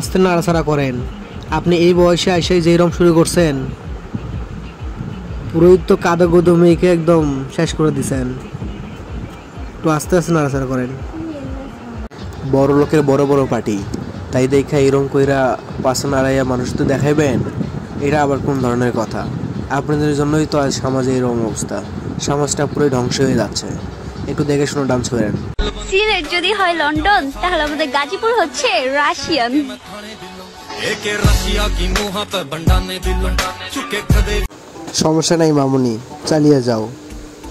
আস্তে নাড়াচাড়া করেন। আপনি এই বয়সে এসে যেই রকম শুরু করছেন, পুরোই তো কাদা গোদো মেয়েকে একদম শেষ করে দিছেন। একটু আস্তে আস্তে নাড়াচাড়া করেন। বড় লোকের বড় বড় পার্টি, তাই দেখা এরকম কইরা পাশে নাড়াইয়া মানুষ তো দেখাইবেন, এটা আবার কোন ধরনের কথা? আপনাদের জন্যই তো আজ সমাজে এরকম অবস্থা, সমাজটা পুরোই ধ্বংস হয়ে যাচ্ছে। একটু দেখে শুনে ডান্স করেন। সিলেট যদি হয় লন্ডন, তাহলে আমাদের গাজীপুর হচ্ছে রাশিয়ান। সমস্যা নাই মামুনি, চালিয়ে যাও।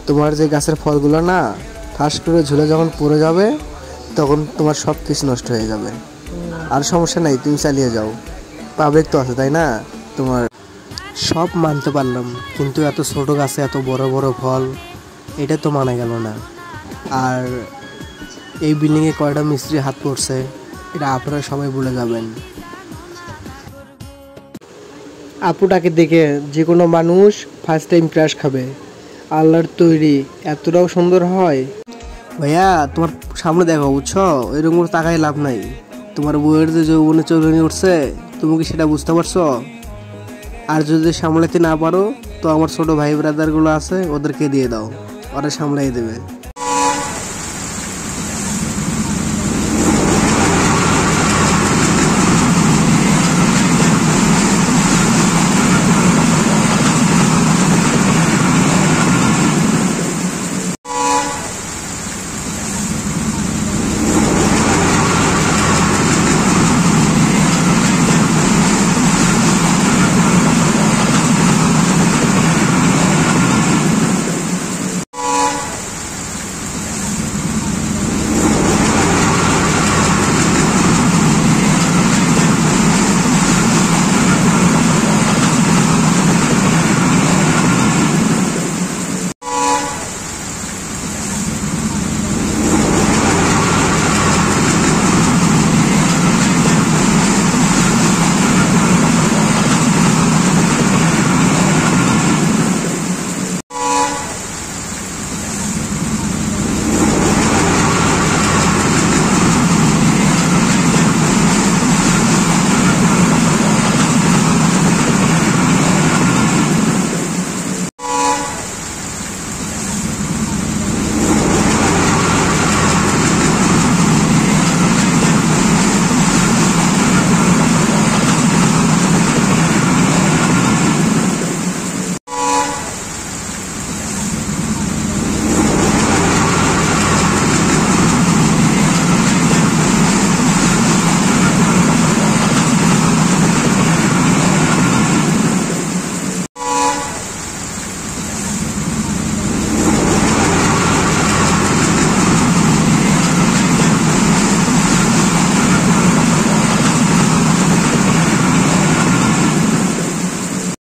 তোমার যে গাছের ফলগুলো না ঠাস করে ঝুলে যখন পড়ে যাবে, তখন তোমার সব কিছু নষ্ট হয়ে যাবে। আর সমস্যা নাই, তুমি চালিয়ে যাও। পাবলিক তো আছে, তাই না? তোমার সব মানতে পারলাম, কিন্তু এত ছোট গাছে এত বড় বড় ফল, এটা তো মানা গেল না। আর এই বিল্ডিংয়ে কয়টা মিস্ত্রি হাত পড়ছে, এটা আপনারা সবাই ভুলে যাবেন। আপুটাকে দেখে যে কোনো মানুষ ফার্স্ট টাইম ক্রাশ খাবে। আল্লাহর তৈরি এতটাও সুন্দর হয়। ভাইয়া, তোমার সামনে দেখো, বুঝছো? এরকম করে তাকাই লাভ নাই। তোমার বউয়ের যে যৌবনে চৌরানি উঠছে, তুমি কি সেটা বুঝতে পারছো? আর যদি সামলাতে না পারো, তো আমার ছোট ভাই ব্রাদারগুলো আছে, ওদেরকে দিয়ে দাও, ওরা সামলাই দেবে।